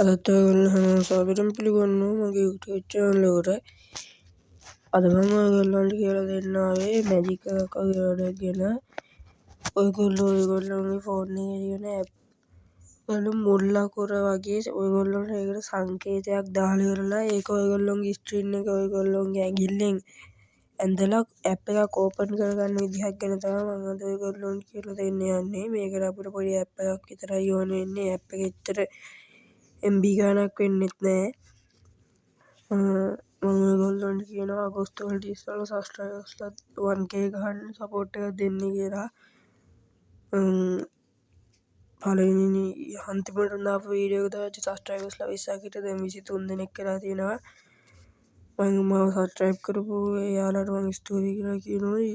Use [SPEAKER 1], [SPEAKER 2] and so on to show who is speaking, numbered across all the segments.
[SPEAKER 1] අදත් ඔයගොල්ලෝ සාදරයෙන් පිළිගන්නවා මගේ YouTube channel එකට. අද මම ඔයගොල්ලන්ට කියලා දෙන්න ආවේ මැජික් එකක් වගේ වැඩක් ගැන. ඔයගොල්ලෝගේ ෆෝන් එකේ තියෙන app වල මුල් අකුර වගේ ඔයගොල්ලන්ට ඒකට සංකේතයක් දාලා ඉවරලා ඒක ඔයගොල්ලෝගේ screen එක ඔයගොල්ලෝගේ ඇඟිල්ලෙන් ඇඳලා app එකක් open කරගන්න විදිහක් ගැන තමයි මම අද ඔයගොල්ලන්ට කියලා දෙන්න යන්නේ. මේකට අපිට පොඩි app එකක් විතරයි ඕන වෙන්නේ. app එක ඇත්තට MB ගානක් වෙන්නෙත් නෑ. මම ඔයගොල්ලන්ට කියනවා අගෝස්තු වලට ඉස්සෙල්ලා subscribersලා 1k ගහන්න support එකක් දෙන්න කියලා. පළවෙනි අන්තිමට දාපු වීඩියෝ එක තමයි subscribersලා 20ක් හිටියා. දැන් 23 දෙනෙක් වෙලා තියෙනවා. මම subscribe කරපු එයාලට මම ස්තුතියි කියලා කියනවා.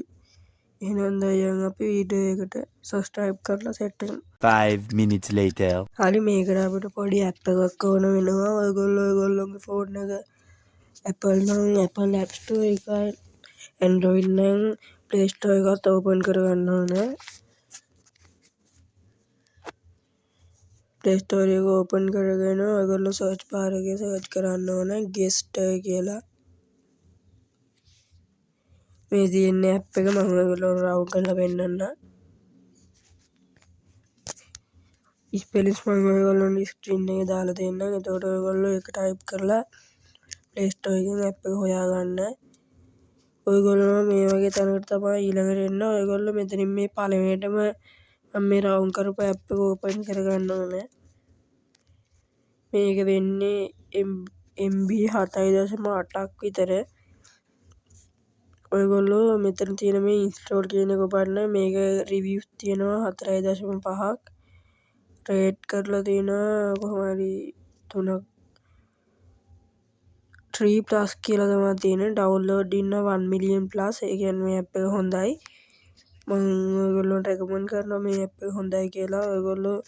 [SPEAKER 1] එහෙනම් දැන් අපි වීඩියෝ එකට subscribe කරලා set වෙමු.
[SPEAKER 2] 5 minutes later.
[SPEAKER 1] හරි මේකට අපිට පොඩි app එකක් ඕන වෙනවා. ඔයගොල්ලෝගේ ෆෝන් එක Apple නම් Apple App Store එකයි, Android නම් Play Store එකත් open කරගන්න ඕනේ. Play Store එක open කරගෙන ඔයගොල්ලෝ search bar එකේ search කරන්න ඕනේ guest කියලා. මේ තියෙන app එක මම ඔයගොල්ලන්ට round කරලා පෙන්නන්න. ස්පෙලිස් මම ඔයගොල්ලන්ට ස්ක්‍රීන් එකේ දාලා දෙන්නම්. එතකොට ඔයගොල්ලෝ ඒක type කරලා Play Store එකෙන් app එක හොයාගන්න. ඔයගොල්ලෝ මේ වගේ තැනකට තමයි ඊළඟට එන්න. ඔයගොල්ලෝ මෙතනින් මේ පළවෙනිටම මම මේ round කරපු app එක open කරගන්න ඕනේ. මේක වෙන්නේ MB 7.8ක් විතර. ඔයගොල්ලෝ මෙතන තියෙන මේ install කියන එක බලන්න. මේක reviews තියෙනවා 4.5ක්. rate කරලා තියෙනවා කොහොම හරි 3ක් 3+ කියලා තමයි තියෙන්නේ. download ඉන්න 1 million+. ඒ කියන්නේ මේ app එක හොඳයි. මම ඔයගොල්ලන්ට recommend කරනවා මේ app එක හොඳයි කියලා. ඔයගොල්ලෝ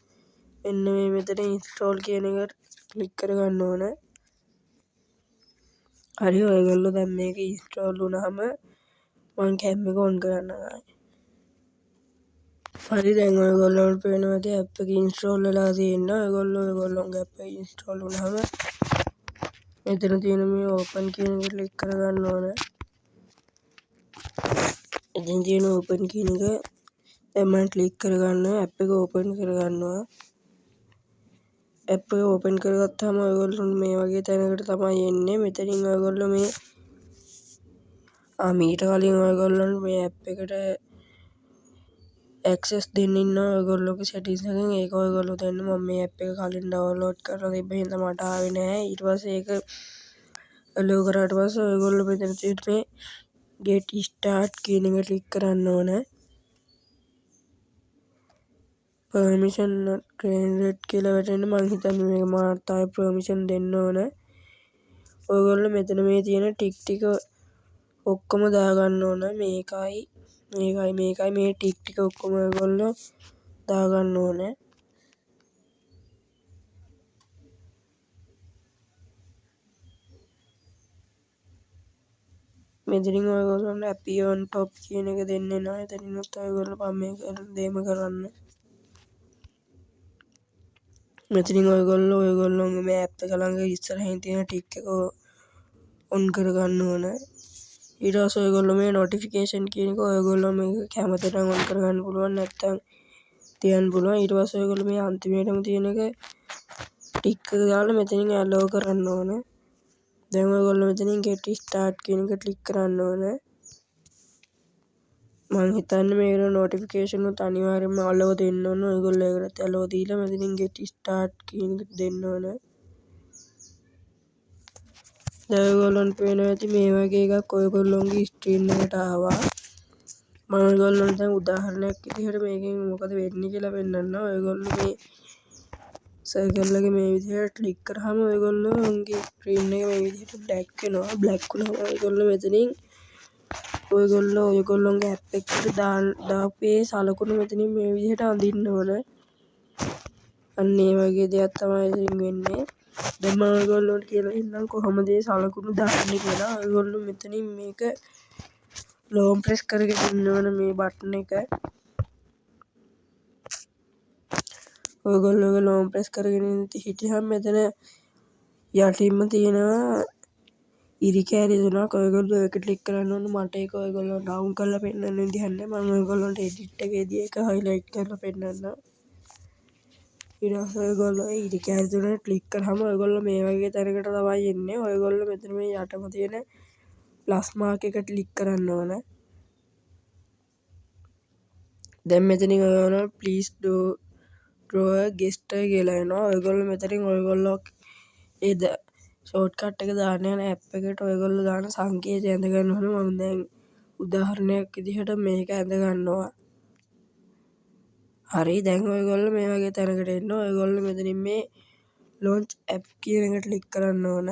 [SPEAKER 1] මෙන්න මේ මෙතන install කියන එක click කරගන්න ඕනේ. හරි ඔයගොල්ලෝ දැන් මේක install වුණාම මම cam එක on කරන්නම්. හරි දැන් ඔයගොල්ලන්ට පේනවා ඇති app එක install වෙලා තියෙනවා. ඔයගොල්ලෝගේ app එක install වුණාම මෙතන තියෙන මේ open කියන එක click කරගන්න ඕනේ. එතන තියෙන open කියන එක දැන් මම click කරගන්න app එක open කරගන්නවා. app එක open කරගත්තාම ඔයගොල්ලෝ මේ වගේ තැනකට තමයි එන්නේ. මෙතනින් ඔයගොල්ලෝ මේ මීට කලින් ඔයගොල්ලන්ට මේ app එකට access දෙන්න ඉන්නවා ඔයගොල්ලෝගේ settings එකෙන්. ඒක ඔයගොල්ලෝ දෙන්න. මම මේ app එක කලින් download කරලා තිබ්බ හින්දා මට ආවේ නෑ. ඊට පස්සේ ඒක allow කරාට පස්සේ ඔයගොල්ලෝ මෙතන තියෙන මේ get start කියන එක click කරන්න ඕනේ. permission not granted කියලා වැටෙන්න මං හිතන්නේ මේක මාත් ආයෙ permission දෙන්න ඕනේ. ඔයගොල්ලෝ මෙතන මේ තියෙන ටික ඔක්කොම දාගන්න ඕනේ. මේකයි මේ ටික ඔක්කොම ඔයගොල්ලෝ දාගන්න ඕනේ. මෙතනින් ඔයගොල්ලෝ appear on top කියන එක දෙන්නේ නැහැ. එතනිනුත් ඔයගොල්ලෝ මේ දෙම කරන්න. මෙතනින් ඔයගොල්ලෝගේ මේ app එක ළඟ ඉස්සරහින් තියෙන ටික එක on කරගන්න ඕනේ. ඊට පස්සේ ඔයගොල්ලෝ මේ notification කියන එක ඔයගොල්ලෝ මේක කැමති නම් on කරගන්න පුළුවන් නැත්නම් තියන්න පුළුවන්. ඊට පස්සේ ඔයගොල්ලෝ මේ අන්තිමේටම තියෙන එක ටික් එක දාලා මෙතනින් allow කරන්න ඕනේ. දැන් ඔයගොල්ලෝ මෙතනින් get start කියන එක click කරන්න ඕනේ. මම හිතන්නේ මේකට notification උත් අනිවාර්යයෙන්ම allow දෙන්න ඕන. ඔයගොල්ලෝ ඒකට allow දීලා මෙතනින් get start කියන එක දෙන්න ඕනේ. දැන් ඔයගොල්ලන්ට පේනවා ඇති මේ වගේ එකක් ඔයගොල්ලෝගේ screen එකට ආවා. මම ඔයගොල්ලන්ට දැන් උදාහරණයක් විදිහට මේකෙන් මොකද වෙන්නේ කියලා පෙන්නන්න. ඔයගොල්ලෝ මේ circle එක මේ විදිහට click කරාම ඔයගොල්ලෝගේ screen එක මේ විදිහට black වෙනවා. black වුණාම ඔයගොල්ලෝ මෙතනින් ඔයගොල්ලෝගේ app එකට දාපු සලකුණු මෙතනින් මේ විදිහට අඳින්න ඕනේ. අන්න ඒ වගේ දෙයක් තමයි ඉතින් වෙන්නේ. දැන් මම ඔයගොල්ලන්ට කියලා දෙන්නම් කොහොමද මේ සලකුණු දාන්නේ කියලා. ඔයගොල්ලෝ මෙතනින් මේක long press කරගෙන ඉන්න ඕනේ මේ බටන් එක. ඔයගොල්ලෝ ලොන් ප්‍රෙස් කරගෙන හිටියහම මෙතන යටින්ම තියෙනවා ඉරි කෑලි තුනක්. ඔයගොල්ලෝ ඒක ක්ලික් කරන්න ඕන. මට ඒක ඔයගොල්ලෝ ඩවුන් කරලා පෙන්නන්න විදිහක් නැහැ. මම ඔයගොල්ලන්ට එඩිට් එකේදී ඒක හයිලයිට් කරලා පෙන්නන්නම්. ඊට පස්සේ ඔයගොල්ලෝ ඉරි කෑලි තුන ක්ලික් කරාම ඔයගොල්ලෝ මේ වගේ තැනකට තමයි එන්නේ. ඔයගොල්ලෝ මෙතන මේ යටම තියෙන ප්ලස් මාක් එක ක්ලික් කරන්න ඕන. දැන් මෙතනින් ඔයගොල්ලෝ ප්ලීස් draw a guest කියලා එනවා. ඔයගොල්ලෝ මෙතනින් ඔයගොල්ලෝ ඒ ෂෝට්කට් එක දාන්න යන ඇප් එකට ඔයගොල්ලෝ දාන සංකේතය ඇඳ ගන්න ඕන. මම දැන් උදාහරණයක් විදිහට මේක ඇඳ ගන්නවා. හරි, දැන් ඔයගොල්ලෝ මේ වගේ තැනකට එන්න. ඔයගොල්ලෝ මෙතනින් මේ launch app කියන එක ක්ලික් කරන්න ඕන.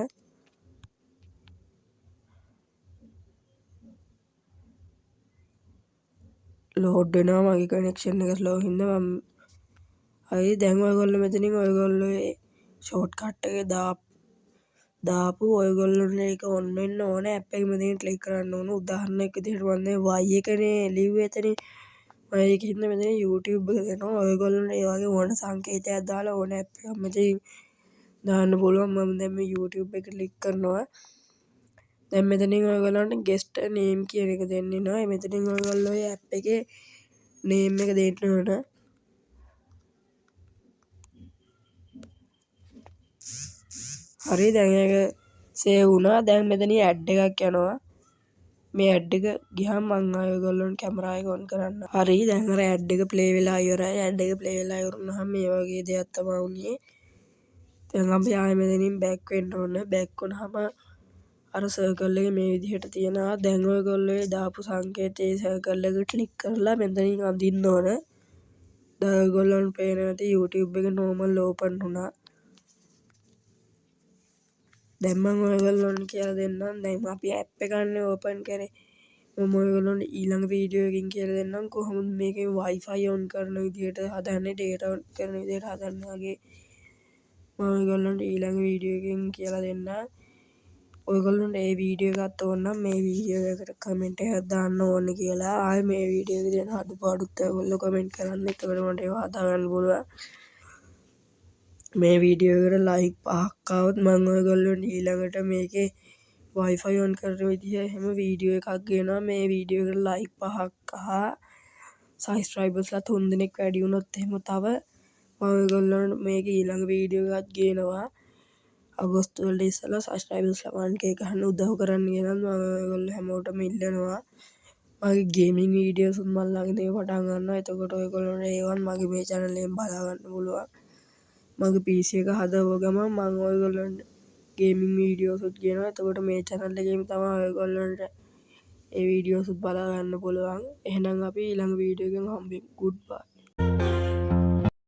[SPEAKER 1] ලෝඩ් වෙනවා. මගේ කනෙක්ෂන් එක ස්ලෝ හින්දා මම හරි, දැන් ඔයගොල්ලෝ මෙතනින් ඔයගොල්ලෝ ඒ ෂෝට්කට් එක දාපු ඔයගොල්ලොන්ට ඒක ඔන් වෙන්න ඕන. ඇප් එක මෙතනින් ක්ලික් කරන්න ඕන. උදාහරණයක් විදිහට මම දැන් y එකනේ ලිව්වේ එතනින්. මම ඒකින්ද මෙතන YouTube එක දෙනවා. ඔයගොල්ලන්ට ඒ වගේ ඕන සංකේතයක් දාලා ඕන ඇප් එකක් මෙතනින් දාන්න පුළුවන්. මම දැන් මේ YouTube එක ක්ලික් කරනවා. දැන් මෙතනින් ඔයගොල්ලන්ට guest name කියන එක දෙන්න වෙනවා. මෙතනින් ඔයගොල්ලෝ ඒ ඇප් එකේ name එක දෙන්න ඕන. හරි, දැන් ඒක සේව් වුණා. දැන් මෙතන ඇඩ් එකක් යනවා. මේ ඇඩ් එක ගියාම මම ඔයගොල්ලන්ට කැමරා එක ඔන් කරන්න. හරි, දැන් අර ඇඩ් එක ප්ලේ වෙලා ඉවරයි. ඇඩ් එක ප්ලේ වෙලා ඉවරුනහම මේ වගේ දෙයක් තමයි වුනේ. දැන් අපි ආයෙ මෙතනින් බෑක් වෙන්න ඕන. බෑක් වුණාම අර සර්කල් එක මේ විදිහට තියෙනවා. දැන් ඔයගොල්ලෝ දාපු සංකේතයේ සර්කල් එක ක්ලික් කරලා මෙතනින් අඳින්න ඕන. දැන් ඔයගොල්ලන්ට පේන ඇති YouTube එක normal open වුණා. දැන් මම ඔයගොල්ලන්ට කියලා දෙන්නම්. දැන් අපි ඇප් එක ගන්න ඕපන් කරේ. මම ඔයගොල්ලන්ට ඊළඟ වීඩියෝ එකකින් කියලා දෙන්නම් කොහොමද මේකේ Wi-Fi on කරන විදිහට හදන්නේ, data on කරන විදිහට හදන්නේ වගේ. මම ඔයගොල්ලන්ට ඊළඟ වීඩියෝ එකකින් කියලා දෙන්නම්. ඔයගොල්ලන්ට මේ වීඩියෝ එකත් ඕන නම් මේ වීඩියෝ එකට කමෙන්ට් එකක් දාන්න ඕනේ කියලා. ආයෙ මේ වීඩියෝ එකේ දෙන අඩුපාඩුත් ඔයගොල්ලෝ කමෙන්ට් කරන්න. එතකොට මට ඒවා හදා ගන්න පුළුවන්. මේ වීඩියෝ එකට ලයික් 5ක් ආවොත් මම ඔයගොල්ලන්ට ඊළඟට මේකේ Wi-Fi on කරන විදිහ එහෙම වීඩියෝ එකක් ගේනවා. මේ වීඩියෝ එකට ලයික් 5ක් හා සබ්ස්ක්‍රයිබර්ස්ලා 3 දෙනෙක් වැඩි වුණොත් එහෙම තව මම ඔයගොල්ලන්ට මේකේ ඊළඟ වීඩියෝ එකක් ගේනවා. අගෝස්තු වලට ඉස්සෙල්ලා සබ්ස්ක්‍රයිබර්ස්ලා 1k ගන්න උදව් කරන්න කියලා මම ඔයගොල්ලෝ හැමෝටම ඉල්ලනවා. මගේ ගේමින් වීඩියෝස් මම ළඟදී පටන් ගන්නවා. එතකොට ඔයගොල්ලන්ට ඒවත් මගේ මේ channel එකෙන් බලා ගන්න පුළුවන්. මගේ PC එක හදව ගමන් මම ඔයගොල්ලන්ට ගේමින් වීඩියෝස් උත් ගේනවා. එතකොට මේ channel එකේම තමයි ඔයගොල්ලන්ට ඒ වීඩියෝස් උත් බලා ගන්න පුළුවන්. එහෙනම් අපි ඊළඟ වීඩියෝ එකෙන් හම්බෙමු. goodbye.